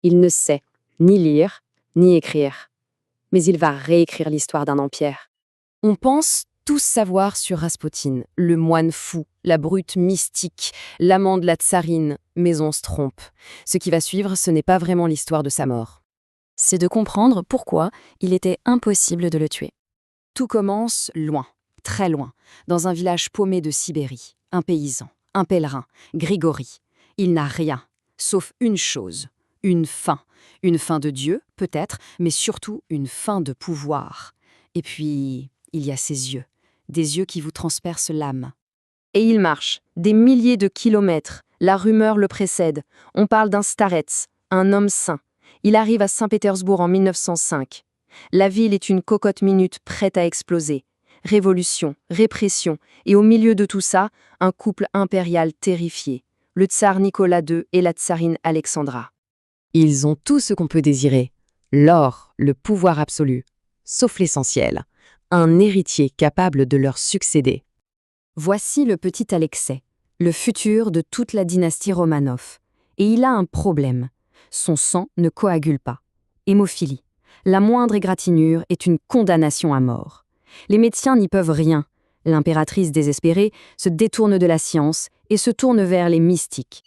Il ne sait ni lire, ni écrire. Mais il va réécrire l'histoire d'un empire. On pense tous savoir sur Raspoutine, le moine fou, la brute mystique, l'amant de la tsarine, mais on se trompe. Ce qui va suivre, ce n'est pas vraiment l'histoire de sa mort. C'est de comprendre pourquoi il était impossible de le tuer. Tout commence loin, très loin, dans un village paumé de Sibérie. Un paysan, un pèlerin, Grigori. Il n'a rien, sauf une chose, une faim. Une faim de Dieu, peut-être, mais surtout une faim de pouvoir. Et puis, il y a ses yeux, des yeux qui vous transpercent l'âme. Et il marche, des milliers de kilomètres. La rumeur le précède. On parle d'un starets, un homme saint. Il arrive à Saint-Pétersbourg en 1905. La ville est une cocotte minute prête à exploser. Révolution, répression, et au milieu de tout ça, un couple impérial terrifié. Le tsar Nicolas II et la tsarine Alexandra. Ils ont tout ce qu'on peut désirer. L'or, le pouvoir absolu. Sauf l'essentiel. Un héritier capable de leur succéder. Voici le petit Alexei, le futur de toute la dynastie Romanov. Et il a un problème. Son sang ne coagule pas. Hémophilie. La moindre égratignure est une condamnation à mort. Les médecins n'y peuvent rien. L'impératrice désespérée se détourne de la science et se tourne vers les mystiques.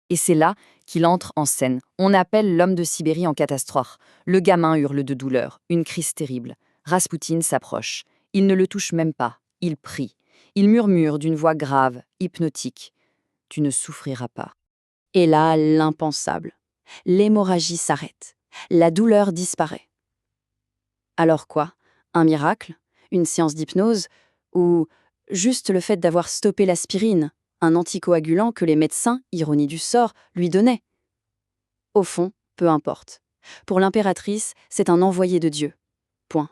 Et c'est là qu'il entre en scène. On appelle l'homme de Sibérie en catastrophe. Le gamin hurle de douleur, une crise terrible. Raspoutine s'approche. Il ne le touche même pas. Il prie. Il murmure d'une voix grave, hypnotique. « Tu ne souffriras pas. » Et là, l'impensable. L'hémorragie s'arrête. La douleur disparaît. Alors quoi? Un miracle? Une séance d'hypnose? Ou juste le fait d'avoir stoppé l'aspirine, un anticoagulant que les médecins, ironie du sort, lui donnaient? Au fond, peu importe. Pour l'impératrice, c'est un envoyé de Dieu. Point.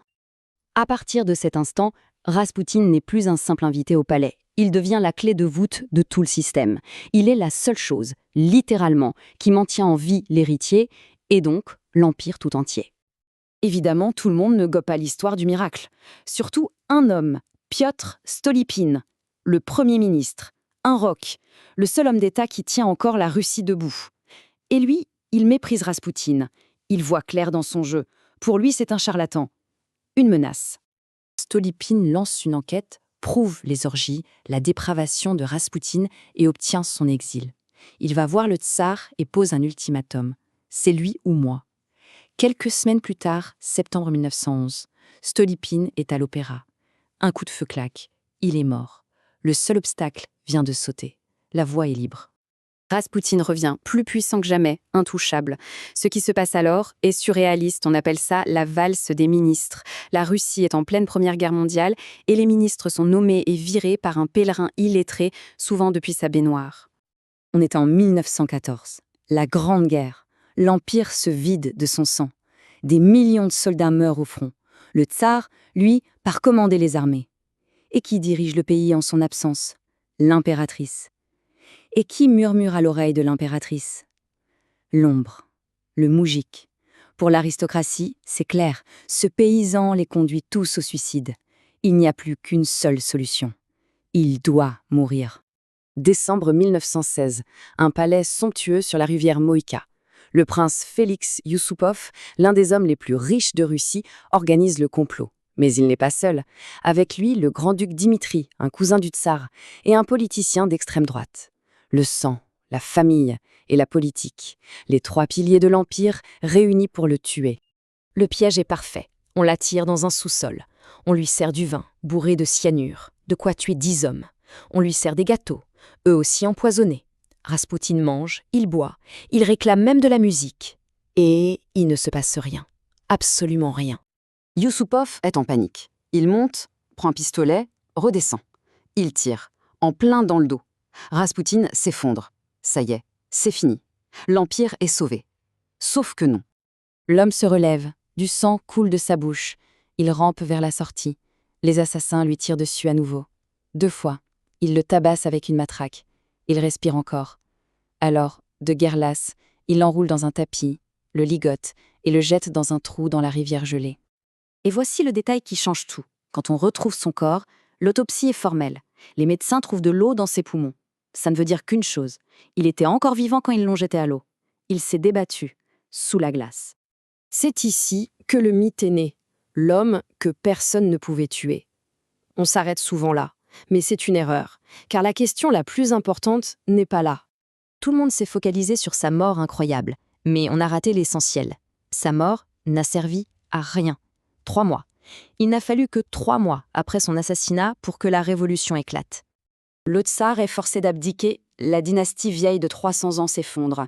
À partir de cet instant, Raspoutine n'est plus un simple invité au palais. Il devient la clé de voûte de tout le système. Il est la seule chose, littéralement, qui maintient en vie l'héritier et donc l'empire tout entier. Évidemment, tout le monde ne gobe pas l'histoire du miracle. Surtout un homme, Piotr Stolypine, le Premier ministre, un roc, le seul homme d'État qui tient encore la Russie debout. Et lui, il méprise Raspoutine. Il voit clair dans son jeu. Pour lui, c'est un charlatan. Une menace. Stolypine lance une enquête, prouve les orgies, la dépravation de Raspoutine et obtient son exil. Il va voir le tsar et pose un ultimatum. C'est lui ou moi. Quelques semaines plus tard, septembre 1911, Stolypine est à l'opéra. Un coup de feu claque. Il est mort. Le seul obstacle vient de sauter. La voie est libre. Raspoutine revient, plus puissant que jamais, intouchable. Ce qui se passe alors est surréaliste, on appelle ça la valse des ministres. La Russie est en pleine Première Guerre mondiale et les ministres sont nommés et virés par un pèlerin illettré, souvent depuis sa baignoire. On est en 1914, la Grande Guerre. L'Empire se vide de son sang. Des millions de soldats meurent au front. Le tsar, lui, part commander les armées. Et qui dirige le pays en son absence? L'impératrice. Et qui murmure à l'oreille de l'impératrice? L'ombre, le moujik. Pour l'aristocratie, c'est clair, ce paysan les conduit tous au suicide. Il n'y a plus qu'une seule solution. Il doit mourir. Décembre 1916, un palais somptueux sur la rivière Moïka. Le prince Félix Yusupov, l'un des hommes les plus riches de Russie, organise le complot. Mais il n'est pas seul. Avec lui, le grand-duc Dimitri, un cousin du tsar, et un politicien d'extrême droite. Le sang, la famille et la politique, les trois piliers de l'Empire réunis pour le tuer. Le piège est parfait. On l'attire dans un sous-sol. On lui sert du vin, bourré de cyanure, de quoi tuer 10 hommes. On lui sert des gâteaux, eux aussi empoisonnés. Raspoutine mange, il boit, il réclame même de la musique. Et il ne se passe rien. Absolument rien. Yusupov est en panique. Il monte, prend un pistolet, redescend. Il tire, en plein dans le dos. Raspoutine s'effondre. Ça y est, c'est fini. L'Empire est sauvé. Sauf que non. L'homme se relève, du sang coule de sa bouche. Il rampe vers la sortie. Les assassins lui tirent dessus à nouveau. 2 fois, ils le tabassent avec une matraque. Il respire encore. Alors, de guerre lasse, il l'enroule dans un tapis, le ligote et le jette dans un trou dans la rivière gelée. Et voici le détail qui change tout. Quand on retrouve son corps, l'autopsie est formelle. Les médecins trouvent de l'eau dans ses poumons. Ça ne veut dire qu'une chose. Il était encore vivant quand ils l'ont jeté à l'eau. Il s'est débattu. sous la glace. C'est ici que le mythe est né, l'homme que personne ne pouvait tuer. On s'arrête souvent là, mais c'est une erreur, car la question la plus importante n'est pas là. Tout le monde s'est focalisé sur sa mort incroyable, mais on a raté l'essentiel. Sa mort n'a servi à rien. 3 mois. Il n'a fallu que 3 mois après son assassinat pour que la révolution éclate. Le tsar est forcé d'abdiquer, la dynastie vieille de 300 ans s'effondre.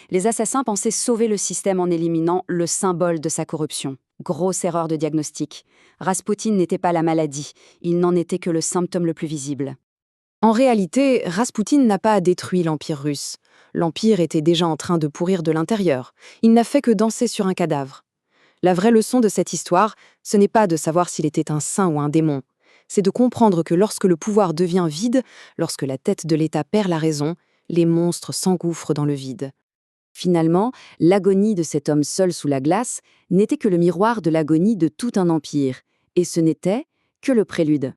Les assassins pensaient sauver le système en éliminant le symbole de sa corruption. Grosse erreur de diagnostic. Raspoutine n'était pas la maladie, il n'en était que le symptôme le plus visible. En réalité, Raspoutine n'a pas détruit l'Empire russe. L'Empire était déjà en train de pourrir de l'intérieur. Il n'a fait que danser sur un cadavre. La vraie leçon de cette histoire, ce n'est pas de savoir s'il était un saint ou un démon. C'est de comprendre que lorsque le pouvoir devient vide, lorsque la tête de l'État perd la raison, les monstres s'engouffrent dans le vide. Finalement, l'agonie de cet homme seul sous la glace n'était que le miroir de l'agonie de tout un empire, et ce n'était que le prélude.